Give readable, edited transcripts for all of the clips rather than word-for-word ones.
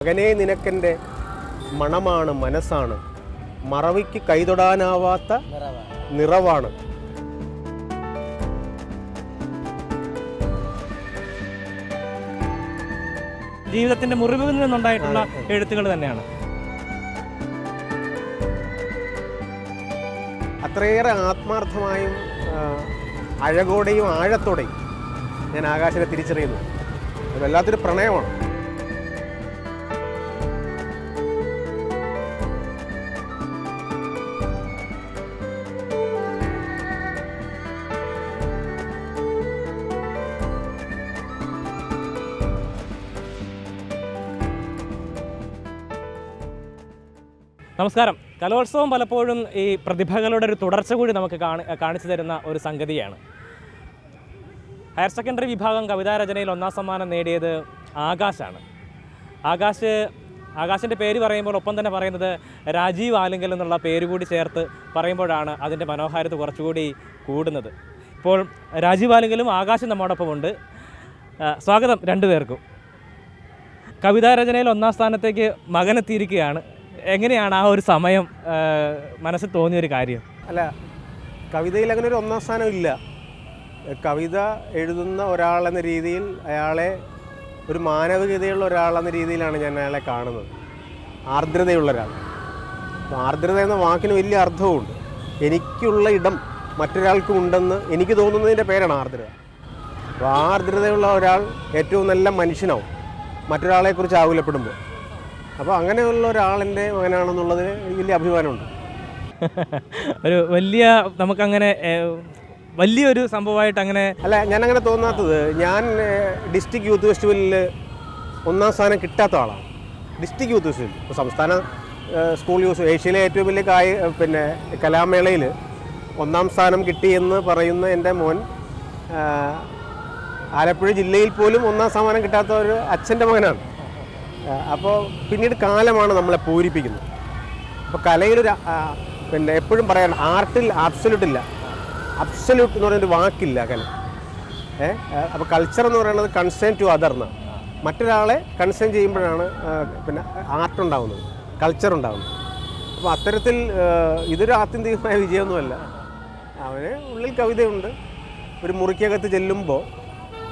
മകനെ നിനക്കെൻ്റെ മണമാണ്, മനസ്സാണ്, മറവിക്ക് കൈതൊടാനാവാത്ത നിറവാണ്. ജീവിതത്തിന്റെ മുറിവിൽ നിന്നുണ്ടായിട്ടുള്ള എഴുത്തുകൾ തന്നെയാണ്. അത്രയേറെ ആത്മാർത്ഥമായും അഴകോടെയും ആഴത്തോടെയും ഞാൻ ആകാശനെ തിരിച്ചറിയുന്നു. അത് വല്ലാത്തൊരു പ്രണയമാണ്. നമസ്കാരം. കലോത്സവം പലപ്പോഴും ഈ പ്രതിഭകളുടെ ഒരു തുടർച്ച കൂടി നമുക്ക് കാണിച്ചു തരുന്ന ഒരു സംഗതിയാണ്. ഹയർ സെക്കൻഡറി വിഭാഗം കവിതാരചനയിൽ 1ാം സമ്മാനം നേടിയത് ആകാശാണ്. ആകാശിൻ്റെ പേര് പറയുമ്പോൾ ഒപ്പം തന്നെ പറയുന്നത് രാജീവ് ആലിംഗൽ എന്നുള്ള പേര് കൂടി ചേർത്ത് പറയുമ്പോഴാണ് അതിൻ്റെ മനോഹാരിത കുറച്ചുകൂടി കൂടുന്നത്. ഇപ്പോൾ രാജീവ് ആലിംഗലും ആകാശും നമ്മോടൊപ്പം ഉണ്ട്. സ്വാഗതം രണ്ടുപേർക്കും. കവിതാരചനയിൽ 1ാം സ്ഥാനത്തേക്ക് മകനെത്തിയിരിക്കുകയാണ്. എങ്ങനെയാണ് ആ ഒരു സമയം മനസ്സിൽ തോന്നിയൊരു കാര്യം? അല്ല, കവിതയിൽ അങ്ങനെ ഒരു 1ാം സ്ഥാനം ഇല്ല. കവിത എഴുതുന്ന ഒരാളെന്ന രീതിയിൽ അയാളെ ഒരു മാനവികതയുള്ള ഒരാളെന്ന രീതിയിലാണ് ഞാൻ അയാളെ കാണുന്നത്. ആർദ്രതയുള്ള ഒരാൾ. അപ്പോൾ ആർദ്രത എന്ന വാക്കിന് വലിയ അർത്ഥവുമുണ്ട്. എനിക്കുള്ള ഇടം മറ്റൊരാൾക്കും ഉണ്ടെന്ന് എനിക്ക് തോന്നുന്നതിൻ്റെ പേരാണ് ആർദ്രത. അപ്പോൾ ആ ആർദ്രതയുള്ള ഒരാൾ ഏറ്റവും നല്ല മനുഷ്യനാവും മറ്റൊരാളെക്കുറിച്ച് ആകുലപ്പെടുമ്പോൾ. അപ്പോൾ അങ്ങനെയുള്ള ഒരാളിൻ്റെ മകനാണെന്നുള്ളതിന് വലിയ അഭിമാനമുണ്ട്. ഒരു വലിയ നമുക്കങ്ങനെ വലിയൊരു സംഭവമായിട്ട് അങ്ങനെ അല്ല, ഞാനങ്ങനെ തോന്നാത്തത്, ഞാൻ ഡിസ്ട്രിക്ട് യൂത്ത് ഫെസ്റ്റിവലിൽ 1ാം സ്ഥാനം കിട്ടാത്ത ആളാണ്. ഡിസ്ട്രിക്ട് യൂത്ത് ഫെസ്റ്റിവൽ, ഇപ്പോൾ സംസ്ഥാന സ്കൂൾ യൂത്ത് ഏഷ്യയിലെ ഏറ്റവും വലിയ കലാമേളയിൽ 1ാം സ്ഥാനം കിട്ടിയെന്ന് പറയുന്ന എൻ്റെ മോൻ ആലപ്പുഴ ജില്ലയിൽ പോലും 1ാം സമ്മാനം കിട്ടാത്ത ഒരു അച്ഛൻ്റെ മകനാണ്. അപ്പോൾ പിന്നീട് കാലമാണ് നമ്മളെ പൂരിപ്പിക്കുന്നത്. അപ്പോൾ കലയിലൊരു എപ്പോഴും പറയാൻ ആർട്ടിൽ അബ്സല്യൂട്ട് ഇല്ല. അബ്സല്യൂട്ട് എന്ന് പറയുന്നൊരു വാക്കില്ല കല. അപ്പോൾ കൾച്ചർ എന്ന് പറയുന്നത് കൺസേൺ ടു അതർ എന്നാണ്. മറ്റൊരാളെ കൺസേൺ ചെയ്യുമ്പോഴാണ് ആർട്ട് ഉണ്ടാകുന്നത്, കൾച്ചർ ഉണ്ടാകുന്നത്. അപ്പോൾ അത്തരത്തിൽ ഇതൊരു ആത്യന്തികമായ വിജയമൊന്നുമല്ല. അവന് ഉള്ളിൽ കവിതയുണ്ട്. ഒരു മുറിക്കകത്ത് ചെല്ലുമ്പോൾ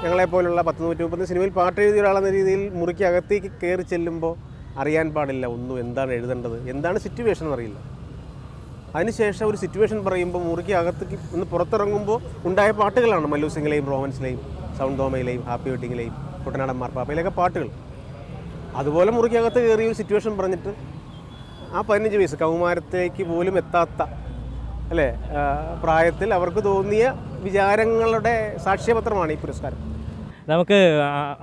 ഞങ്ങളെപ്പോലുള്ള 10-130 സിനിമയിൽ പാട്ട് എഴുതിയ ഒരാളെന്ന രീതിയിൽ മുറിക്കകത്തേക്ക് കയറി ചെല്ലുമ്പോൾ അറിയാൻ പാടില്ല ഒന്നും, എന്താണ് എഴുതേണ്ടത്, എന്താണ് സിറ്റുവേഷൻ എന്നറിയില്ല. അതിനുശേഷം ഒരു സിറ്റുവേഷൻ പറയുമ്പോൾ മുറിക്കകത്തേക്ക് ഒന്ന് പുറത്തിറങ്ങുമ്പോൾ ഉണ്ടായ പാട്ടുകളാണ് മല്ലു സിംഗിലെയും റോമൻസിലെയും സൗണ്ട് തോമയിലെയും ഹാപ്പി വെഡിങ്ങിലെയും കുട്ടനാടൻ മാർപ്പാപ്പയിലൊക്കെ പാട്ടുകൾ. അതുപോലെ മുറിക്കകത്ത് കയറി ഒരു സിറ്റുവേഷൻ പറഞ്ഞിട്ട് ആ 15 വയസ്സ് കൗമാരത്തേക്ക് പോലും എത്താത്ത അല്ലേ പ്രായത്തിൽ അവർക്ക് തോന്നിയ വിചാരങ്ങളുടെ സാക്ഷ്യപത്രമാണ് ഈ പുരസ്കാരം. നമുക്ക്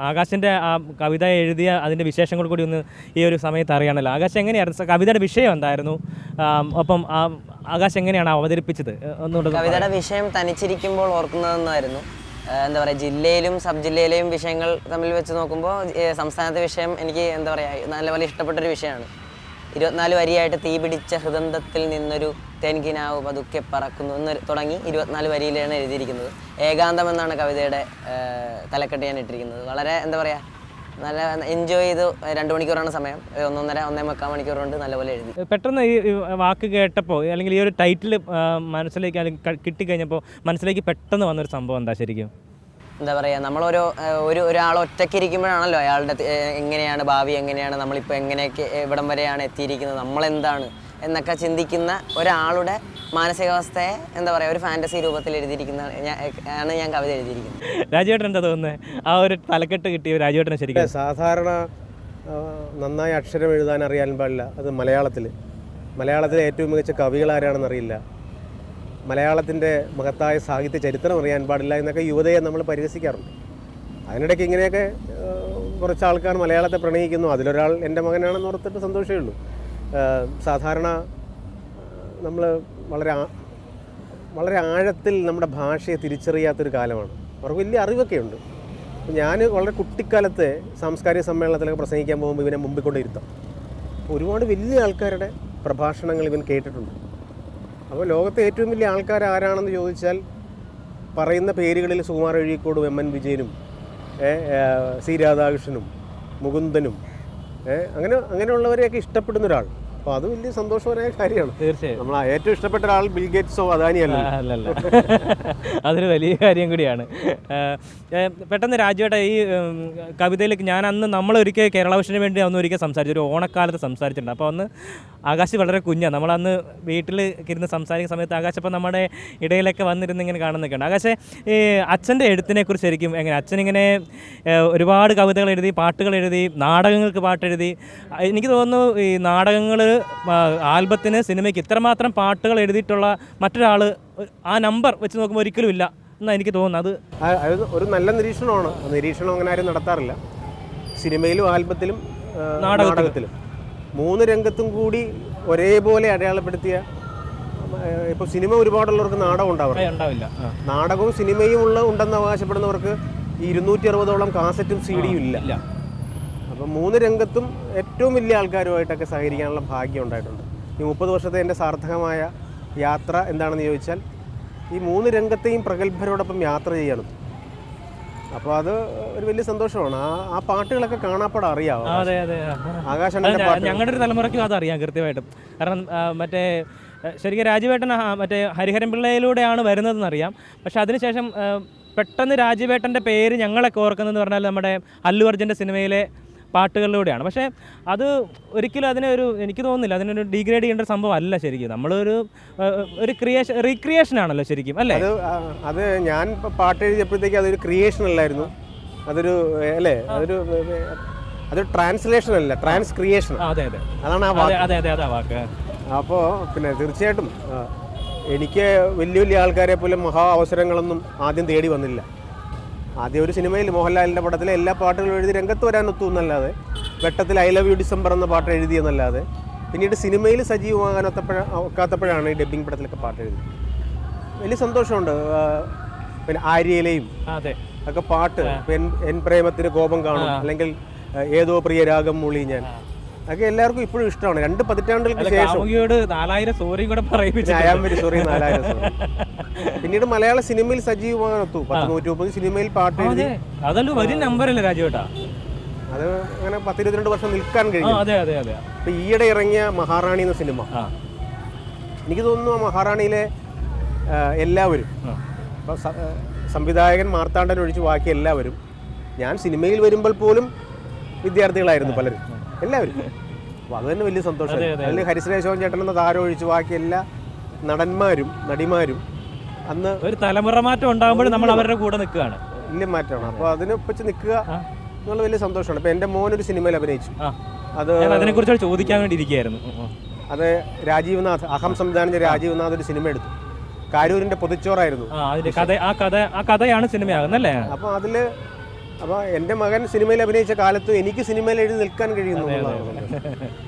ആകാശിൻ്റെ ആ കവിത എഴുതിയ അതിൻ്റെ വിശേഷങ്ങൾ കൂടി ഒന്ന് ഈ ഒരു സമയത്ത് അറിയാണല്ലോ. ആകാശ് എങ്ങനെയായിരുന്നു, കവിതയുടെ വിഷയം എന്തായിരുന്നു, ഒപ്പം ആകാശ് എങ്ങനെയാണ് അവതരിപ്പിച്ചത്? ഒന്നുകൂടെ. കവിതയുടെ വിഷയം തനിച്ചിരിക്കുമ്പോൾ ഓർക്കുന്നതെന്നായിരുന്നു. എന്താ പറയുക, ജില്ലയിലും സബ് ജില്ലയിലെയും വിഷയങ്ങൾ തമ്മിൽ വെച്ച് നോക്കുമ്പോൾ സംസ്ഥാനത്തെ വിഷയം എനിക്ക് എന്താ പറയുക നല്ലപോലെ ഇഷ്ടപ്പെട്ടൊരു വിഷയമാണ്. 24 വരിയായിട്ട് തീ പിടിച്ച ഹൃദന്തത്തിൽ നിന്നൊരു തേൻകിനാവ് പതുക്കെ പറക്കുന്നു എന്ന് തുടങ്ങി 24 വരിയിലാണ് എഴുതിയിരിക്കുന്നത്. ഏകാന്തം എന്നാണ് കവിതയുടെ തലക്കെട്ട് ഞാൻ ഇട്ടിരിക്കുന്നത്. വളരെ എന്താ പറയുക നല്ല എൻജോയ് ചെയ്ത് 2 മണിക്കൂറാണ് സമയം. 1.5-1.25 മണിക്കൂർ കൊണ്ട് നല്ലപോലെ എഴുതി. പെട്ടെന്ന് ഈ വാക്ക് കേട്ടപ്പോൾ അല്ലെങ്കിൽ ഈ ഒരു ടൈറ്റിൽ മനസ്സിലേക്ക് അല്ലെങ്കിൽ കിട്ടിക്കഴിഞ്ഞപ്പോൾ മനസ്സിലേക്ക് പെട്ടെന്ന് വന്നൊരു സംഭവം എന്താ ശരിക്കും? എന്താ പറയുക, ഒരാൾ ഒറ്റയ്ക്ക് ഇരിക്കുമ്പോഴാണല്ലോ അയാളുടെ എങ്ങനെയാണ് ഭാവി, എങ്ങനെയാണ് നമ്മളിപ്പോൾ എങ്ങനെയൊക്കെ ഇവിടം വരെയാണ് എത്തിയിരിക്കുന്നത്, നമ്മളെന്താണ് എന്നൊക്കെ ചിന്തിക്കുന്ന ഒരാളുടെ മാനസികാവസ്ഥയെ എന്താ പറയുക ഒരു ഫാൻറ്റസി രൂപത്തിൽ എഴുതിയിരിക്കുന്നതാണ് ഞാൻ കവിത എഴുതിയിരിക്കുന്നത്. രാജേട്ടൻ എന്താ തോന്നുന്നത് ആ ഒരു തലക്കെട്ട് കിട്ടിയ രാജേട്ടനെ? ശരിക്കും സാധാരണ നന്നായി അക്ഷരം എഴുതാൻ അറിയാൻ പാടില്ല. അത് മലയാളത്തിലെ ഏറ്റവും മികച്ച കവികൾ ആരാണെന്നറിയില്ല, മലയാളത്തിൻ്റെ മഹത്തായ സാഹിത്യ ചരിത്രം അറിയാൻ പാടില്ല എന്നൊക്കെ യുവതയെ നമ്മൾ പരിഹസിക്കാറുണ്ട്. അതിനിടയ്ക്ക് ഇങ്ങനെയൊക്കെ കുറച്ച് ആൾക്കാർ മലയാളത്തെ പ്രണയിക്കുന്നു. അതിലൊരാൾ എൻ്റെ മകനാണെന്ന് ഓർത്തിട്ട് സന്തോഷമേ ഉള്ളൂ. സാധാരണ നമ്മൾ വളരെ ആഴത്തിൽ നമ്മുടെ ഭാഷയെ തിരിച്ചറിയാത്തൊരു കാലമാണ്. അവർക്ക് വലിയ അറിവൊക്കെയുണ്ട്. ഞാൻ വളരെ കുട്ടിക്കാലത്തെ സാംസ്കാരിക സമ്മേളനത്തിലൊക്കെ പ്രസംഗിക്കാൻ പോകുമ്പോൾ ഇവനെ മുമ്പിൽ കൊണ്ട് ഇരുത്താം. ഒരുപാട് വലിയ ആൾക്കാരുടെ പ്രഭാഷണങ്ങൾ ഇവൻ കേട്ടിട്ടുണ്ട്. അപ്പോൾ ലോകത്തെ ഏറ്റവും വലിയ ആൾക്കാർ ആരാണെന്ന് ചോദിച്ചാൽ പറയുന്ന പേരുകളിൽ സുകുമാർ അഴീക്കോടും എം എൻ വിജയനും സി രാധാകൃഷ്ണനും മുകുന്ദനും അങ്ങനെയുള്ളവരെയൊക്കെ ഇഷ്ടപ്പെടുന്ന ഒരാൾ. അപ്പോൾ അത് വലിയ സന്തോഷകരമായ കാര്യമാണ്. തീർച്ചയായും നമ്മൾ ഏറ്റവും ഇഷ്ടപ്പെട്ട ഒരാൾ ബിൽ ഗേറ്റ്സോ അദാനിയല്ല. അല്ലല്ല, അതൊരു വലിയ കാര്യം കൂടിയാണ്. പെട്ടെന്ന് രാജുവേട്ട ഈ കവിതയിലേക്ക് ഞാൻ അന്ന് നമ്മളൊരിക്കൽ കേരള വിഷന് വേണ്ടി ഒരിക്കൽ സംസാരിച്ചു, ഒരു ഓണക്കാലത്ത് സംസാരിച്ചിട്ടുണ്ട്. അപ്പോൾ അന്ന് ആകാശ് വളരെ കുഞ്ഞാണ്. നമ്മളന്ന് വീട്ടിൽ ഇരുന്ന് സംസാരിക്കുന്ന സമയത്ത് ആകാശ് അപ്പം നമ്മുടെ ഇടയിലൊക്കെ വന്നിരുന്ന് ഇങ്ങനെ കാണുന്നൊക്കെയുണ്ട്. ആകാശ് ഈ അച്ഛൻ്റെ എഴുത്തിനെക്കുറിച്ച് ശരിക്കും എങ്ങനെ, അച്ഛനിങ്ങനെ ഒരുപാട് കവിതകൾ എഴുതി, പാട്ടുകൾ എഴുതി, നാടകങ്ങൾക്ക് പാട്ടെഴുതി. എനിക്ക് തോന്നുന്നു ഈ നാടകങ്ങൾ, ആൽബത്തിന്, സിനിമയ്ക്ക് ഇത്രമാത്രം പാട്ടുകൾ എഴുതിയിട്ടുള്ള മറ്റൊരാൾ ആ നമ്പർ വെച്ച് നോക്കുമ്പോൾ ഒരിക്കലും ഇല്ല എന്നാണ് എനിക്ക് തോന്നുന്നത്. അത് ഒരു നല്ല നിരീക്ഷണമാണ്. നിരീക്ഷണം അങ്ങനെ ആരും നടത്താറില്ല. സിനിമയിലും ആൽബത്തിലും നാടകത്തിലും 3 രംഗത്തും കൂടി ഒരേപോലെ അടയാളപ്പെടുത്തിയ, ഇപ്പോൾ സിനിമ ഒരുപാടുള്ളവർക്ക് നാടകം ഉണ്ടാവില്ല. നാടകവും സിനിമയും ഉണ്ടെന്ന് അവകാശപ്പെടുന്നവർക്ക് 260ഓളം കാസറ്റും CD-യും ഇല്ല. അപ്പം 3 രംഗത്തും ഏറ്റവും വലിയ ആൾക്കാരുമായിട്ടൊക്കെ സഹകരിക്കാനുള്ള ഭാഗ്യം ഉണ്ടായിട്ടുണ്ട്. ഈ 30 വർഷത്തെ എൻ്റെ സാർത്ഥകമായ യാത്ര എന്താണെന്ന് ചോദിച്ചാൽ ഈ 3 രംഗത്തെയും പ്രഗത്ഭരോടൊപ്പം യാത്ര ചെയ്യണം. അപ്പോൾ അത് ഒരു വലിയ സന്തോഷമാണ്. ആ പാട്ടുകളൊക്കെ കാണാപ്പാടെ അറിയാം. അതെ അതെ, ഞങ്ങളുടെ ഒരു തലമുറയ്ക്കും അതറിയാം കൃത്യമായിട്ടും. കാരണം മറ്റേ ശരിക്കും രാജുവേട്ടൻ മറ്റേ ഹരിഹരൻ പിള്ളയിലൂടെയാണ് വരുന്നതെന്നറിയാം. പക്ഷെ അതിനുശേഷം പെട്ടെന്ന് രാജുവേട്ടൻ്റെ പേര് ഞങ്ങളൊക്കെ ഓർക്കുന്നതെന്ന് പറഞ്ഞാൽ നമ്മുടെ അല്ലു അർജുൻ്റെ സിനിമയിലെ പാട്ടുകളിലൂടെയാണ്. പക്ഷേ അത് ഒരിക്കലും എനിക്ക് തോന്നുന്നില്ല അതിനൊരു ഡീഗ്രേഡ് ചെയ്യേണ്ട ഒരു സംഭവം അല്ല. ശരിക്കും നമ്മളൊരു റീക്രിയേഷൻ ആണല്ലോ ശരിക്കും, അല്ലേ? അത് ഞാൻ പാട്ട് എഴുതിയപ്പോഴത്തേക്ക് അതൊരു ക്രിയേഷൻ അല്ലായിരുന്നു, അതൊരു അതൊരു ട്രാൻസ്ലേഷൻ അല്ല, ട്രാൻസ്ക്രിയേഷൻ. അതെ അതെ, അതാണ് ആ വാക്ക്. അപ്പോൾ പിന്നെ തീർച്ചയായിട്ടും എനിക്ക് വലിയ വലിയ ആൾക്കാരെ പോലും മഹാ അവസരങ്ങളൊന്നും ആദ്യം തേടി വന്നില്ല. ആദ്യം ഒരു സിനിമയിൽ മോഹൻലാലിൻ്റെ പടത്തിലെ എല്ലാ പാട്ടുകളും എഴുതി രംഗത്ത് വരാൻ ഒത്തുന്നല്ലാതെ, വെട്ടത്തിൽ ഐ ലവ് യു ഡിസംബർ എന്ന പാട്ട് എഴുതിയെന്നല്ലാതെ, പിന്നീട് സിനിമയിൽ സജീവമാകാൻ ഒക്കാത്തപ്പോഴാണ് ഈ ഡബ്ബിംഗ് പടത്തിലൊക്കെ പാട്ട് എഴുതി. വലിയ സന്തോഷമുണ്ട്. പിന്നെ ആര്യയിലെയും ഒക്കെ പാട്ട്, എൻ പ്രേമത്തിന് കോപം കാണും, അല്ലെങ്കിൽ ഏതോ പ്രിയ രാഗം മൂളി ഞാൻ, അതൊക്കെ എല്ലാവർക്കും ഇപ്പോഴും ഇഷ്ടമാണ്. 2 പതിറ്റാണ്ടുകൾക്ക് ശേഷം 4000 സോറി കൂടെ സോറി 4000 സോറി. പിന്നീട് മലയാള സിനിമയിൽ സജീവമാകാൻ ഒത്തു. 130 സിനിമയിൽ പാട്ട് എഴുതി. അതല്ല ഒരു നമ്പറല്ലേ രാജുവേട്ടാ, അത് അങ്ങനെ 10-22 വർഷം നിൽക്കാൻ കഴിയും. ഇപ്പൊ ഈയിടെ ഇറങ്ങിയ മഹാറാണി എന്ന സിനിമ, എനിക്ക് തോന്നുന്നു മഹാറാണിയിലെ എല്ലാവരും, ഇപ്പൊ സംവിധായകൻ മാർത്താണ്ഡൻ ഒഴിച്ച് ബാക്കി എല്ലാവരും, ഞാൻ സിനിമയിൽ വരുമ്പോൾ പോലും വിദ്യാർത്ഥികളായിരുന്നു പലരും, എല്ലാവരും. അപ്പോൾ അത് തന്നെ വലിയ സന്തോഷം. അതിൽ ഹരിശ്രേഷോൻ ചേട്ടൻ എന്ന താരം ഒഴിച്ച് ബാക്കി എല്ലാ നടന്മാരും നടിമാരും അന്ന് ഒരു തലമുറ മാറ്റം ഉണ്ടാകുമ്പോൾ നമ്മൾ അവരുടെ കൂടെ നിൽക്കുകയാണ്, വലിയ മാറ്റമാണ്. അപ്പോൾ അതിനൊപ്പിച്ച് നിൽക്കുക എന്നുള്ള വലിയ സന്തോഷമാണ്. ഇപ്പോൾ എൻ്റെ മോനൊരു സിനിമയിൽ അഭിനയിച്ചു. അത് അതിനെക്കുറിച്ച് ചോദിക്കാൻ വേണ്ടി ഇരിക്കുകയായിരുന്നു. അത് രാജീവ് നാഥ്, അഹം സംവിധാനം ചെയ്ത രാജീവ് നാഥ് ഒരു സിനിമ എടുത്തു. കാരൂരിൻ്റെ പൊതിച്ചോറായിരുന്നു ആ കഥയാണ് സിനിമയാകുന്നല്ലേ. അപ്പോൾ എൻ്റെ മകൻ സിനിമയിൽ അഭിനയിച്ച കാലത്ത് എനിക്ക് സിനിമയിൽ എഴുതി നിൽക്കാൻ കഴിയുന്നു എന്നുള്ളതാണ്.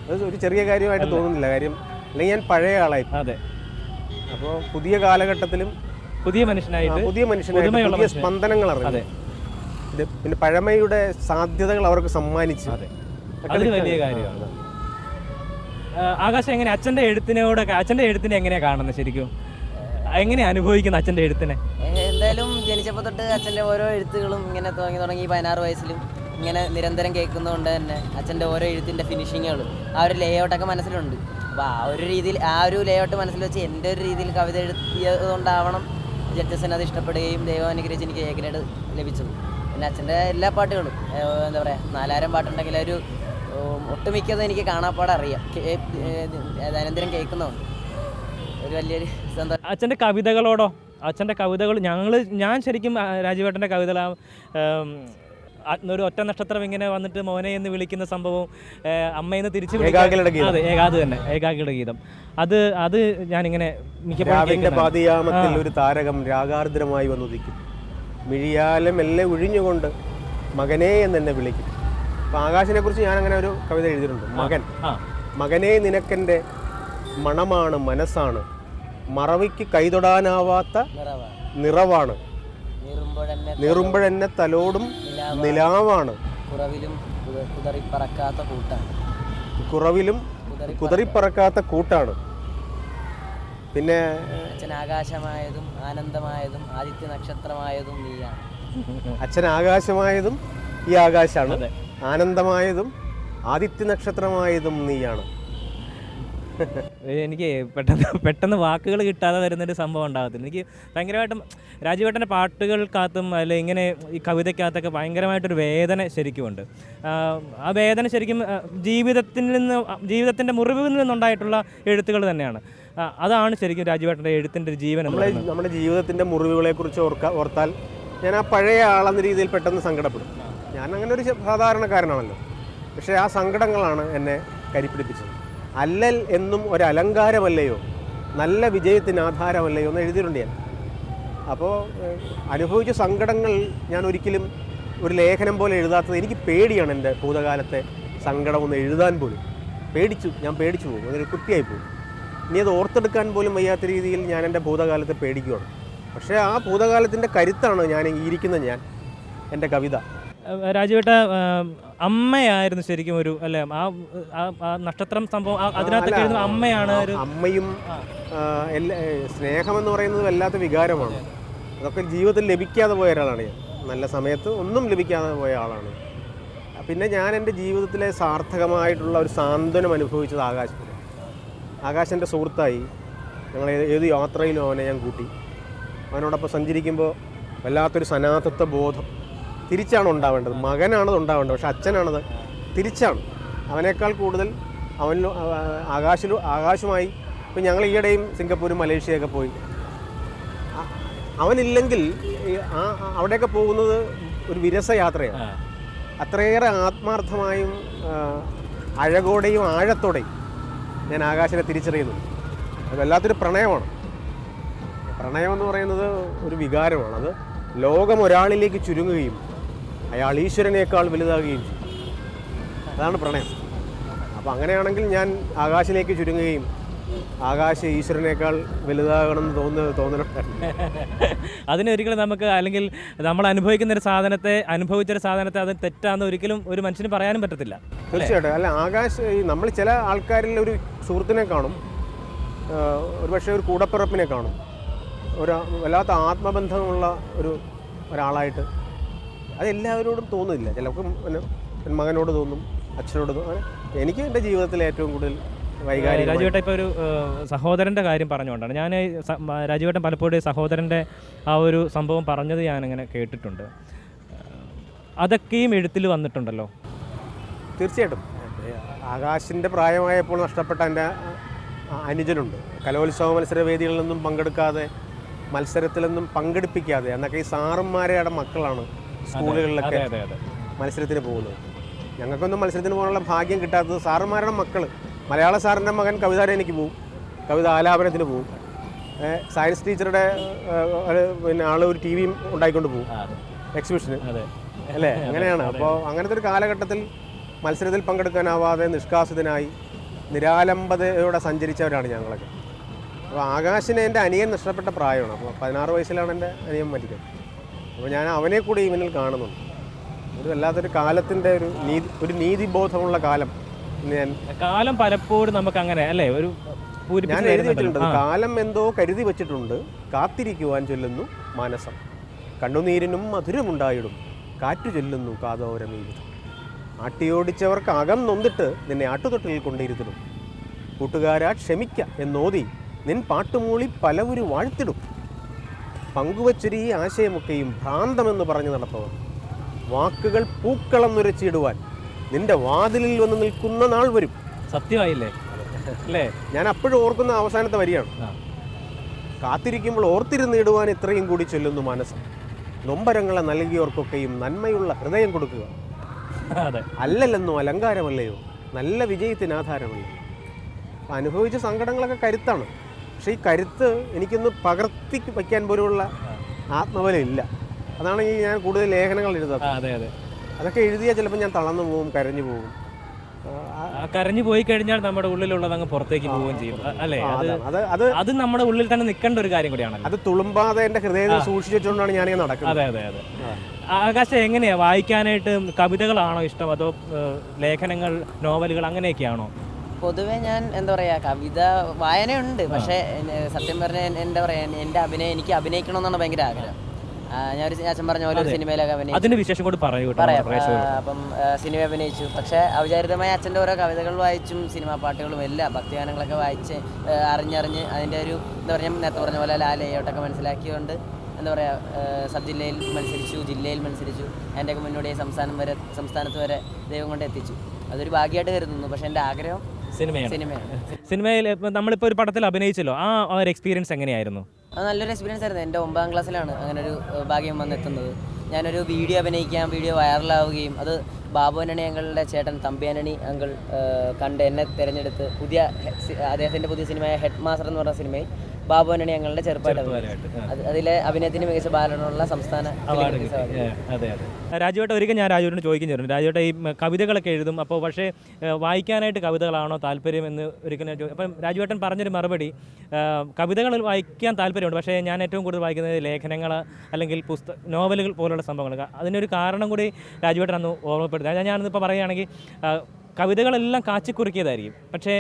അത് ഒരു ചെറിയ കാര്യമായിട്ട് തോന്നുന്നില്ല. കാര്യം അല്ലെങ്കിൽ ഞാൻ പഴയ ആളായി. അപ്പോൾ പുതിയ കാലഘട്ടത്തിലും പുതിയ മനുഷ്യനായിട്ട് പുതിയ സ്പന്ദനങ്ങൾ അറിയാം. പിന്നെ പഴമയുടെ സാധ്യതകൾ അവർക്ക് സമ്മാനിച്ചു. അതൊരു വലിയ കാര്യമാണ്. ആകാശം എങ്ങനെ അച്ഛൻ്റെ എഴുത്തിനെ എങ്ങനെയാണ് കാണുന്നത്? ശരിക്കും എങ്ങനെ അനുഭവിക്കുന്ന അച്ഛൻ്റെ എഴുത്തിനെ? എന്തായാലും ജനിച്ചപ്പോൾ തൊട്ട് അച്ഛൻ്റെ ഓരോ എഴുത്തുകളും ഇങ്ങനെ തുടങ്ങി 16 വയസ്സിലും ഇങ്ങനെ നിരന്തരം കേൾക്കുന്നതുകൊണ്ട് തന്നെ അച്ഛൻ്റെ ഓരോ എഴുത്തിൻ്റെ ഫിനിഷിങ്ങുകളും ആ ഒരു ലേഔട്ടൊക്കെ മനസ്സിലുണ്ട്. അപ്പോൾ ആ ഒരു ലേഔട്ട് മനസ്സിൽ വെച്ച് എൻ്റെ ഒരു രീതിയിൽ കവിത എഴുതിയത് കൊണ്ടാവണം ജഡ്ജസിന് അത് ഇഷ്ടപ്പെടുകയും ദൈവം അനുഗ്രഹിച്ച് എനിക്ക് A ഗ്രേഡ് ലഭിച്ചത്. പിന്നെ അച്ഛൻ്റെ എല്ലാ പാട്ടുകളും എന്താ പറയുക, 4000 പാട്ടുണ്ടെങ്കിൽ ഒരു ഒട്ടുമിക്കത് എനിക്ക് കാണാപ്പാടെ അറിയാം, ദൈനംദിനം കേൾക്കുന്നതുകൊണ്ട് ഒരു വലിയൊരു സന്തോഷം. അച്ഛൻ്റെ കവിതകൾ ഞാൻ ശരിക്കും രാജുവേട്ടൻ്റെ കവിതകൾ ഒരു ഒറ്റ നക്ഷത്രം ഇങ്ങനെ വന്നിട്ട് മോനെ എന്ന് വിളിക്കുന്ന സംഭവം, അമ്മയെന്ന് തിരിച്ചു വിളിക്കുന്നത്, ഏകാകിയുടെ ഗീതം, അത് ഞാനിങ്ങനെ പാതിയാമത്തിൽ ഒരു താരകം രാഗാർദ്രമായി വന്നുദിക്കും, മിഴിയാലെ മെല്ലെ ഒഴിഞ്ഞുകൊണ്ട് മകനേ എന്നെ വിളിക്കും. അപ്പോൾ ആകാശിനെ കുറിച്ച് ഞാൻ അങ്ങനെ ഒരു കവിത എഴുതിയിട്ടുണ്ട്. മകനേ നിനക്കെൻ്റെ മണമാണ്, മനസ്സാണ്, മറവിക്ക് കൈതൊടാനാവാത്ത നിറവാണ്, നീറുമ്പോഴെന്നെ തലോടും നിലാവാണ്, കുറവിലും കുതറിപ്പറക്കാത്ത കൂട്ടാണ്. പിന്നെ അച്ഛൻ ആകാശമായതും ആനന്ദമായതും ആദിത്യ നക്ഷത്രമായതും നീയാണ്. അച്ഛൻ ആകാശമായതും ഈ ആകാശാണ്, ആനന്ദമായതും ആദിത്യ നക്ഷത്രമായതും നീയാണ്. എനിക്ക് പെട്ടെന്ന് വാക്കുകൾ കിട്ടാതെ വരുന്നൊരു സംഭവം ഉണ്ടാകത്തില്ല. എനിക്ക് ഭയങ്കരമായിട്ടും രാജുവേട്ടൻ്റെ പാട്ടുകൾക്കകത്തും അല്ലെ ഇങ്ങനെ ഈ കവിതയ്ക്കകത്തൊക്കെ ഭയങ്കരമായിട്ടൊരു വേദന ശരിക്കുമുണ്ട്. ആ വേദന ശരിക്കും ജീവിതത്തിൻ്റെ മുറിവിൽ നിന്നുണ്ടായിട്ടുള്ള എഴുത്തുകൾ തന്നെയാണ്. അതാണ് ശരിക്കും രാജുവേട്ടൻ്റെ എഴുത്തിൻ്റെ ഒരു ജീവൻ. നമ്മുടെ ജീവിതത്തിൻ്റെ മുറിവുകളെക്കുറിച്ച് ഓർത്താൽ ഞാൻ ആ പഴയ ആളെന്ന രീതിയിൽ പെട്ടെന്ന് സങ്കടപ്പെടും. ഞാൻ അങ്ങനെ ഒരു സാധാരണക്കാരനാണല്ലോ. പക്ഷേ ആ സങ്കടങ്ങളാണ് എന്നെ കരിപ്പിടിപ്പിച്ചത്. അല്ലൽ എന്നും ഒരു അലങ്കാരമല്ലയോ, നല്ല വിജയത്തിന് ആധാരമല്ലയോ എന്ന് എഴുതിയിട്ടുണ്ട് ഞാൻ. അപ്പോൾ അനുഭവിച്ച സങ്കടങ്ങൾ ഞാൻ ഒരിക്കലും ഒരു ലേഖനം പോലെ എഴുതാത്തത്. എനിക്ക് പേടിയാണ് എൻ്റെ ഭൂതകാലത്തെ സങ്കടം ഒന്ന് എഴുതാൻ പോലും. ഞാൻ പേടിച്ചു പോകും, അതൊരു കുട്ടിയായി പോകും. ഇനി അത് ഓർത്തെടുക്കാൻ പോലും വയ്യാത്ത രീതിയിൽ ഞാൻ എൻ്റെ ഭൂതകാലത്തെ പേടിക്കുകയാണ്. പക്ഷേ ആ ഭൂതകാലത്തിൻ്റെ കരുത്താണ് ഞാൻ ഞാൻ എൻ്റെ കവിത. രാജുവേട്ട അമ്മയായിരുന്നു ശരിക്കും ഒരു അല്ലേ ആ നക്ഷത്രം സംഭവം അതിനകത്തൊക്കെ എഴുതുന്ന അമ്മയാണ്. അമ്മയും സ്നേഹമെന്ന് പറയുന്നത് വല്ലാത്ത വികാരമാണ്. അതൊക്കെ ജീവിതത്തിൽ ലഭിക്കാതെ പോയ ഒരാളാണ് ഞാൻ. നല്ല സമയത്ത് ഒന്നും ലഭിക്കാതെ പോയ ആളാണ്. പിന്നെ ഞാൻ എൻ്റെ ജീവിതത്തിലെ സാർത്ഥകമായിട്ടുള്ള ഒരു സാന്ത്വനം അനുഭവിച്ചത് ആകാശൻ്റെ സുഹൃത്തായി. ഞങ്ങൾ ഏത് യാത്രയിലും അവനെ ഞാൻ കൂട്ടി. അവനോടൊപ്പം സഞ്ചരിക്കുമ്പോൾ വല്ലാത്തൊരു സനാതത്വ ബോധം. തിരിച്ചാണ് ഉണ്ടാവേണ്ടത്, മകനാണത് ഉണ്ടാവേണ്ടത്, പക്ഷെ അച്ഛനാണത് തിരിച്ചാണ്. അവനേക്കാൾ കൂടുതൽ ആകാശുമായി. ഇപ്പം ഞങ്ങൾ ഈയിടെയും സിംഗപ്പൂരും മലേഷ്യയൊക്കെ പോയി. അവനില്ലെങ്കിൽ അവിടെയൊക്കെ പോകുന്നത് ഒരു വിരസ യാത്രയാണ്. അത്രയേറെ ആത്മാർത്ഥമായും അഴകോടെയും ആഴത്തോടെയും ഞാൻ ആകാശനെ തിരിച്ചറിയുന്നു. അത് വല്ലാത്തൊരു പ്രണയമാണ്. പ്രണയമെന്ന് പറയുന്നത് ഒരു വികാരമാണ്. അത് ലോകം ഒരാളിലേക്ക് ചുരുങ്ങുകയും അയാൾ ഈശ്വരനേക്കാൾ വലുതാകുകയും ചെയ്യും. അതാണ് പ്രണയം. അപ്പോൾ അങ്ങനെയാണെങ്കിൽ ഞാൻ ആകാശിലേക്ക് ചുരുങ്ങുകയും ആകാശ് ഈശ്വരനേക്കാൾ വലുതാകണമെന്ന് തോന്നണം. അതിനൊരിക്കലും നമുക്ക് അല്ലെങ്കിൽ നമ്മൾ അനുഭവിക്കുന്നൊരു സാധനത്തെ അത് തെറ്റാന്ന് ഒരിക്കലും ഒരു മനുഷ്യന് പറയാനും പറ്റത്തില്ല. തീർച്ചയായിട്ടും. അല്ല, ആകാശ് നമ്മൾ ചില ആൾക്കാരിൽ ഒരു സുഹൃത്തിനെ കാണും, ഒരുപക്ഷെ ഒരു കൂടപ്പിറപ്പിനെ കാണും, വല്ലാത്ത ആത്മബന്ധമുള്ള ഒരാളായിട്ട്. അതെല്ലാവരോടും തോന്നുന്നില്ല. ചിലപ്പോൾ മകനോട് തോന്നും, അച്ഛനോട് തോന്നും. എനിക്ക് എൻ്റെ ജീവിതത്തിൽ ഏറ്റവും കൂടുതൽ വൈകാരിക. രാജുവേട്ടൻ ഇപ്പോൾ ഒരു സഹോദരൻ്റെ കാര്യം പറഞ്ഞുകൊണ്ടാണ് ഞാൻ രാജുവേട്ടൻ പലപ്പോഴും സഹോദരൻ്റെ ആ ഒരു സംഭവം പറഞ്ഞത് ഞാനിങ്ങനെ കേട്ടിട്ടുണ്ട്. അതൊക്കെയും എഴുത്തിൽ വന്നിട്ടുണ്ടല്ലോ. തീർച്ചയായിട്ടും. ആകാശിൻ്റെ പ്രായമായപ്പോൾ നഷ്ടപ്പെട്ട എൻ്റെ അനുജനുണ്ട്. കലോത്സവ മത്സരവേദികളിൽ നിന്നും പങ്കെടുക്കാതെ, മത്സരത്തിലൊന്നും പങ്കെടുപ്പിക്കാതെ എന്നൊക്കെ ഈ സാറന്മാരുടെ മക്കളാണ് സ്കൂളുകളിലൊക്കെ മത്സരത്തിന് പോകുന്നത്. ഞങ്ങൾക്കൊന്നും മത്സരത്തിന് പോകാനുള്ള ഭാഗ്യം കിട്ടാത്തത് സാറന്മാരുടെ മക്കൾ. മലയാള സാറിൻ്റെ മകൻ കവിതാരേനിക്ക് പോവും, കവിത ആലാപനത്തിന് പോവും. സയൻസ് ടീച്ചറുടെ പിന്നെ ആൾ ഒരു ടി വിയും ഉണ്ടായിക്കൊണ്ട് പോകും എക്സിബിഷന്, അല്ലേ? അങ്ങനെയാണ്. അപ്പോൾ അങ്ങനത്തെ ഒരു കാലഘട്ടത്തിൽ മത്സരത്തിൽ പങ്കെടുക്കാനാവാതെ നിഷ്കാസിതനായി നിരാലംബതയോടെ സഞ്ചരിച്ചവരാണ് ഞങ്ങളൊക്കെ. അപ്പോൾ ആകാശിനെ എൻ്റെ അനിയൻ നഷ്ടപ്പെട്ട പ്രായമാണ്. അപ്പോൾ 16 വയസ്സിലാണ് എൻ്റെ അനിയൻ മരിക്കുന്നത്. അപ്പോൾ ഞാൻ അവനെ കൂടി ഇവനിൽ കാണുന്നുണ്ട്. ഒരു വല്ലാത്തൊരു കാലത്തിൻ്റെ ഒരു നീതിബോധമുള്ള കാലം. കാലം പലപ്പോഴും നമുക്ക് അങ്ങനെ അല്ലേ ഒരു ഞാൻ എഴുതി വെച്ചിട്ടുണ്ട്. കാലം എന്തോ കരുതി വെച്ചിട്ടുണ്ട്, കാത്തിരിക്കുവാൻ ചൊല്ലുന്നു മാനസം. കണ്ണുനീരിനും മധുരമുണ്ടായിടും, കാറ്റു ചൊല്ലുന്നു കാതോരമീവിധം. ആട്ടിയോടിച്ചവർക്ക് അകം നൊന്നിട്ട് നിന്നെ ആട്ടുതൊട്ടിൽ കൊണ്ടിരുത്തിടും. കൂട്ടുകാരാ ക്ഷമിക്ക എന്നോതി നിൻ പാട്ടുമൂളി പലവരു വാഴ്ത്തിടും. പങ്കുവച്ചൊരു ഈ ആശയമൊക്കെയും ഭ്രാന്തമെന്ന് പറഞ്ഞു നടപ്പവർ. വാക്കുകൾ പൂക്കളം നുരച്ചിടുവാൻ നിന്റെ വാതിലിൽ വന്ന് നിൽക്കുന്ന നാൾ വരും. സത്യമായില്ലേ അല്ലേ? ഞാൻ അപ്പോഴും ഓർക്കുന്ന അവസാനത്തെ വരിയാണ്. കാത്തിരിക്കുമ്പോൾ ഓർത്തിരുന്നിടുവാൻ ഇത്രയും കൂടി ചൊല്ലുന്നു മനസ്സം. നൊമ്പരങ്ങളെ നൽകിയവർക്കൊക്കെയും നന്മയുള്ള ഹൃദയം കൊടുക്കുക. അല്ലല്ലെന്നോ അലങ്കാരമല്ലയോ, നല്ല വിജയത്തിന് ആധാരമല്ലേ. അനുഭവിച്ച സങ്കടങ്ങളൊക്കെ കരുത്താണ്. പക്ഷേ ഈ കരുത്ത് എനിക്കൊന്ന് പകർത്തി വയ്ക്കാൻ പോലുള്ള ആത്മബലം ഇല്ല. അതാണ് ഈ ഞാൻ കൂടുതൽ ലേഖനങ്ങൾ എഴുതാറ്. അതൊക്കെ എഴുതിയാൽ ചിലപ്പോൾ ഞാൻ തളർന്നു പോകും, കരഞ്ഞു പോകും. കരഞ്ഞു പോയി കഴിഞ്ഞാൽ നമ്മുടെ ഉള്ളിലുള്ളത് അങ്ങ് പുറത്തേക്ക് പോവുകയും ചെയ്യും, അല്ലേ? അത് നമ്മുടെ ഉള്ളിൽ തന്നെ നിൽക്കേണ്ട ഒരു കാര്യം കൂടിയാണ്. അത് തുളുമ്പാതെ എൻ്റെ ഹൃദയത്തിൽ സൂക്ഷിച്ചുകൊണ്ടാണ് ഞാനിങ്ങനെ നടക്കുന്നത്. അതെ. ആകാശം എങ്ങനെയാ വായിക്കാനായിട്ട്? കവിതകളാണോ ഇഷ്ടം, അതോ ലേഖനങ്ങൾ, നോവലുകൾ അങ്ങനെയൊക്കെയാണോ? പൊതുവെ ഞാൻ എന്താ പറയുക, കവിത വായനയുണ്ട്. പക്ഷേ സത്യം പറഞ്ഞാൽ എന്താ പറയുക, എനിക്ക് അഭിനയിക്കണമെന്നാണ് ഭയങ്കര ആഗ്രഹം. ഞാനൊരു അച്ഛൻ പറഞ്ഞ പോലെ ഒരു സിനിമയിലൊക്കെ അഭിനയിച്ചു. അതിന്റെ വിശേഷം കൂടി പറയൂ കേട്ടോ പറയാം. നമ്മുടെ പ്രേക്ഷകരോട്. അപ്പം സിനിമ അഭിനയിച്ചു. പക്ഷേ അവിചാരിതമായി അച്ഛൻ്റെ ഓരോ കവിതകൾ വായിച്ചും സിനിമാ പാട്ടുകളും എല്ലാം ഭക്തിഗാനങ്ങളൊക്കെ വായിച്ച് അറിഞ്ഞറിഞ്ഞ് അതിൻ്റെ ഒരു എന്താ പറയുക, നേരത്തെ പറഞ്ഞ പോലെ ലേഔട്ടൊക്കെ മനസ്സിലാക്കിയതുകൊണ്ട് എന്താ പറയുക, സബ് ജില്ലയിൽ മത്സരിച്ചു, ജില്ലയിൽ മത്സരിച്ചു. അതിൻ്റെയൊക്കെ മുന്നോടിയായി സംസ്ഥാനത്ത് വരെ ദൈവം കൊണ്ട് എത്തിച്ചു. അതൊരു ഭാഗ്യമായിട്ട് കരുതുന്നു. പക്ഷേ എൻ്റെ ആഗ്രഹം സിനിമയാണ്. സിനിമയിൽ നമ്മളിപ്പോൾ ഒരു പടത്തിൽ അഭിനയിച്ചല്ലോ, ആ ഒരു എക്സ്പീരിയൻസ് എങ്ങനെയായിരുന്നു? അത് നല്ലൊരു എക്സ്പീരിയൻസ് ആയിരുന്നു. എൻ്റെ 9ാം ക്ലാസ്സിലാണ് അങ്ങനെ ഒരു ഭാഗ്യം വന്നെത്തുന്നത്. ഞാനൊരു വീഡിയോ അഭിനയിക്കാം, വീഡിയോ വൈറലാവുകയും അത് ബാബു ആന്റണി അങ്കിളുടെ ചേട്ടൻ തമ്പി ആന്റണി അങ്കിൾ കണ്ട് എന്നെ തിരഞ്ഞെടുത്ത് അദ്ദേഹത്തിൻ്റെ പുതിയ സിനിമയായ ഹെഡ് മാസ്റ്റർ എന്ന് പറഞ്ഞ സിനിമയിൽ ബാബു ആന്റണി അങ്കിളുടെ ചെറുപ്പമായിട്ട് അതിലെ അഭിനയത്തിന് മികച്ച ബാലനുള്ള സംസ്ഥാന അവാർഡ്. അതെ. രാജുവേട്ട ഒരിക്കൽ ഞാൻ രാജുവേട്ടന് ചോദിക്കുന്നു, രാജുവേട്ട ഈ കവിതകളൊക്കെ എഴുതും, അപ്പോൾ പക്ഷേ വായിക്കാനായിട്ട് കവിതകളാണോ താല്പര്യം എന്ന് ഒരിക്കലും അപ്പം രാജുവേട്ടൻ പറഞ്ഞൊരു മറുപടി, കവിതകൾ വായിക്കാൻ താല്പര്യമുണ്ട്, പക്ഷേ ഞാൻ ഏറ്റവും കൂടുതൽ വായിക്കുന്നത് ലേഖനങ്ങൾ അല്ലെങ്കിൽ നോവലുകൾ പോലുള്ള സംഭവങ്ങൾ. അതിനൊരു കാരണം കൂടി രാജുവേട്ടൻ അന്ന് ഓർമ്മപ്പെടുത്തുക. ഞാനിപ്പോൾ പറയുകയാണെങ്കിൽ കവിതകളെല്ലാം കാച്ചിക്കുറുക്കിയതായിരിക്കും, പക്ഷേ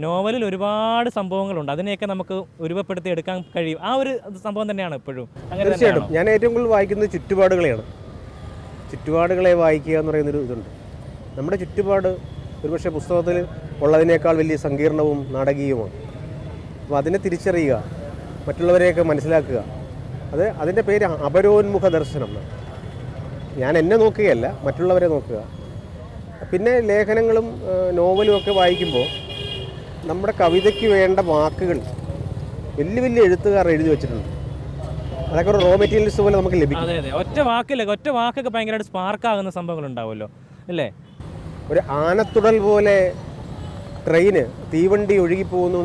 നോവലിൽ ഒരുപാട് സംഭവങ്ങളുണ്ട്, അതിനെയൊക്കെ നമുക്ക് രൂപപ്പെടുത്തി എടുക്കാൻ കഴിയും. ആ ഒരു സംഭവം തന്നെയാണ് ഇപ്പോഴും. തീർച്ചയായിട്ടും ഞാൻ ഏറ്റവും കൂടുതൽ വായിക്കുന്നത് ചുറ്റുപാടുകളെയാണ്. ചുറ്റുപാടുകളെ വായിക്കുക എന്ന് പറയുന്നൊരു ഇതുണ്ട്. നമ്മുടെ ചുറ്റുപാട് ഒരുപക്ഷെ പുസ്തകത്തിൽ ഉള്ളതിനേക്കാൾ വലിയ സങ്കീർണവും നാടകീയവുമാണ്. അപ്പോൾ അതിനെ തിരിച്ചറിയുക, മറ്റുള്ളവരെയൊക്കെ മനസ്സിലാക്കുക, അതിൻ്റെ പേര് അപരോന്മുഖ ദർശനം. ഞാൻ എന്നെ നോക്കുകയല്ല, മറ്റുള്ളവരെ നോക്കുക. പിന്നെ ലേഖനങ്ങളും നോവലും ഒക്കെ വായിക്കുമ്പോൾ നമ്മുടെ കവിതയ്ക്ക് വേണ്ട വാക്കുകൾ വലിയ വലിയ എഴുത്തുകാർ എഴുതി വെച്ചിട്ടുണ്ട്. അതൊക്കെ ഒരു റോ മെറ്റീരിയൽസ് പോലെ നമുക്ക് ലഭിക്കും. അതെ. ഒറ്റ വാക്കൊക്കെ ഭയങ്കരമായിട്ട് സ്പാർക്കാകുന്ന സംഭവങ്ങൾ ഉണ്ടാവുമല്ലോ അല്ലേ? ഒരു ആനത്തുടൽ പോലെ ട്രെയിന് തീവണ്ടി ഒഴുകിപ്പോകുന്നു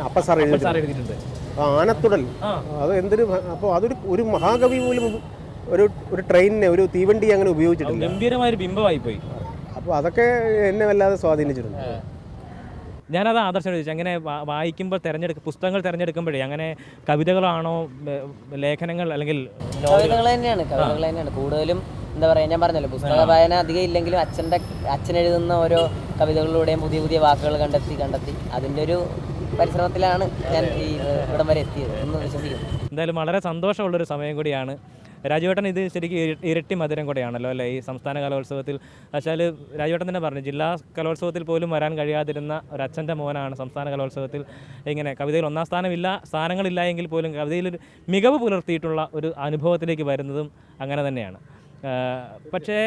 അപ്പ സാർ എഴുതിയിട്ടുണ്ട്. ആനത്തുടൽ അത് എന്തൊരു, അപ്പോൾ ഒരു മഹാകവി പോലും ഒരു ട്രെയിനിനെ, ഒരു തീവണ്ടി അങ്ങനെ ഉപയോഗിച്ചിട്ടുണ്ട്. ഗംഭീരമായൊരു ബിംബമായി പോയി. അപ്പോൾ അതൊക്കെ എന്നെ വല്ലാതെ സ്വാധീനിച്ചിട്ടുണ്ട്. ഞാനത് ആദർശം ചോദിച്ചു, അങ്ങനെ വായിക്കുമ്പോൾ പുസ്തകങ്ങൾ തിരഞ്ഞെടുക്കുമ്പോഴേ അങ്ങനെ കവിതകളാണോ ലേഖനങ്ങൾ അല്ലെങ്കിൽ കവിതകൾ തന്നെയാണ് കൂടുതലും. എന്താ പറയുക, ഞാൻ പറഞ്ഞല്ലോ പുസ്തക വായന അധികം ഇല്ലെങ്കിലും അച്ഛൻ എഴുതുന്ന ഓരോ കവിതകളിലൂടെയും പുതിയ പുതിയ വാക്കുകൾ കണ്ടെത്തി അതിൻ്റെ ഒരു പരിശ്രമത്തിലാണ് ഞാൻ ഈ ഇവിടം വരെ എത്തിയത് എന്ന് വിശ്വസിക്കുന്നു. എന്തായാലും വളരെ സന്തോഷമുള്ളൊരു സമയം കൂടിയാണ്. രാജുവേട്ടൻ ഇത് ശരിക്കും ഇരട്ടി മധുരം കൂടെയാണല്ലോ അല്ലേ ഈ സംസ്ഥാന കലോത്സവത്തിൽ? വെച്ചാൽ രാജുവേട്ടൻ തന്നെ പറഞ്ഞു, ജില്ലാ കലോത്സവത്തിൽ പോലും വരാൻ കഴിയാതിരുന്ന ഒരു അച്ഛൻ്റെ മോനാണ് സംസ്ഥാന കലോത്സവത്തിൽ ഇങ്ങനെ കവിതയിൽ 1ാം സ്ഥാനങ്ങളില്ല എങ്കിൽ പോലും കവിതയിൽ മികവ് പുലർത്തിയിട്ടുള്ള ഒരു അനുഭവത്തിലേക്ക് വരുന്നതും അങ്ങനെ തന്നെയാണ്. പക്ഷേ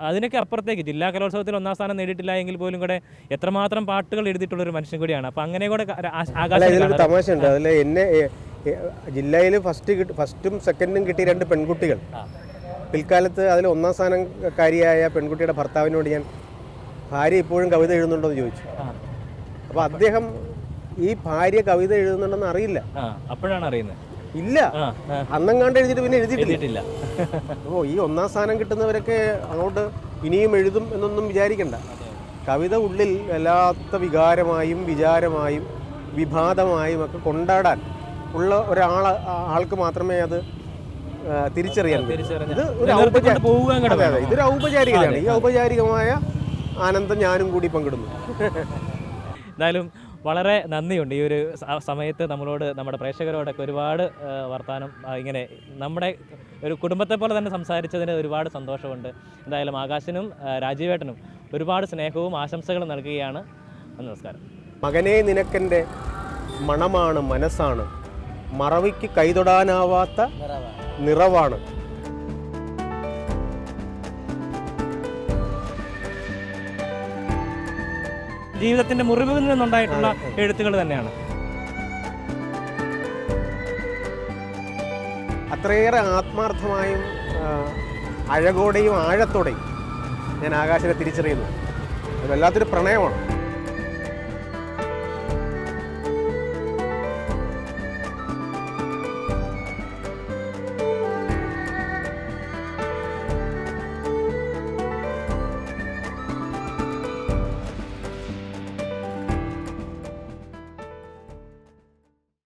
അതിനൊക്കെ അപ്പുറത്തേക്ക് ജില്ലാ കലോത്സവത്തിൽ 1ാം സ്ഥാനം നേടിയിട്ടില്ല എങ്കിൽ പോലും കൂടെ എത്രമാത്രം പാട്ടുകൾ എഴുതിയിട്ടുള്ളൊരു മനുഷ്യൻ കൂടിയാണ്. അപ്പം അങ്ങനെ കൂടെ തമാശയുണ്ട്. അതിൽ എന്നെ ജില്ലയിൽ ഫസ്റ്റും സെക്കൻഡും കിട്ടിയ 2 പെൺകുട്ടികൾ, പിൽക്കാലത്ത് അതിൽ 1ാം സ്ഥാനക്കാരിയായ പെൺകുട്ടിയുടെ ഭർത്താവിനോട് ഞാൻ ഭാര്യ ഇപ്പോഴും കവിത എഴുതുന്നുണ്ടോ എന്ന് ചോദിച്ചു. അപ്പോൾ അദ്ദേഹം ഈ ഭാര്യ കവിത എഴുതുന്നുണ്ടെന്ന് അറിയില്ല. അപ്പോഴാണ് അറിയുന്നത്. ഇല്ല, അന്നെങ്ങാണ്ട് എഴുതിയിട്ട് പിന്നെ എഴുതിയിട്ടില്ല. അപ്പോൾ ഈ 1ാം സ്ഥാനം കിട്ടുന്നവരൊക്കെ അങ്ങോട്ട് ഇനിയും എഴുതും എന്നൊന്നും വിചാരിക്കണ്ട. കവിത ഉള്ളിൽ വല്ലാത്ത വികാരമായും വിചാരമായും വിഭാതമായും ഒക്കെ കൊണ്ടാടാൻ ഉള്ള ആൾക്ക് മാത്രമേ അത് തിരിച്ചറിയാൻ പറ്റൂ. ഇതൊരു ഔപചാരികതയാണ്. ഈ ഔപചാരികമായ ആനന്ദം ഞാനും കൂടി പങ്കിടുന്നു. എന്തായാലും വളരെ നന്ദിയുണ്ട് ഈ ഒരു സമയത്ത് നമ്മുടെ പ്രേക്ഷകരോടൊക്കെ ഒരുപാട് വർത്തമാനം ഇങ്ങനെ നമ്മുടെ ഒരു കുടുംബത്തെ പോലെ തന്നെ സംസാരിച്ചതിന് ഒരുപാട് സന്തോഷമുണ്ട്. എന്തായാലും ആകാശിനും രാജീവേട്ടനും ഒരുപാട് സ്നേഹവും ആശംസകളും നൽകുകയാണ്. നമസ്കാരം. മകനെ, നിനക്കെൻ്റെ മണമാണ്, മനസ്സാണ്, മറവിക്ക് കൈതൊടാനാവാത്ത നിറവാണ്. ജീവിതത്തിന്റെ മുറിവുകളിൽ നിന്നുണ്ടായിട്ടുള്ള എഴുത്തുകൾ തന്നെയാണ്. അത്രയേറെ ആത്മാർത്ഥമായും അഴകോടെയും ആഴത്തോടെയും ഞാൻ ആകാശനെ തിരിച്ചറിയുന്നു. അത് വല്ലാത്തൊരു പ്രണയമാണ്.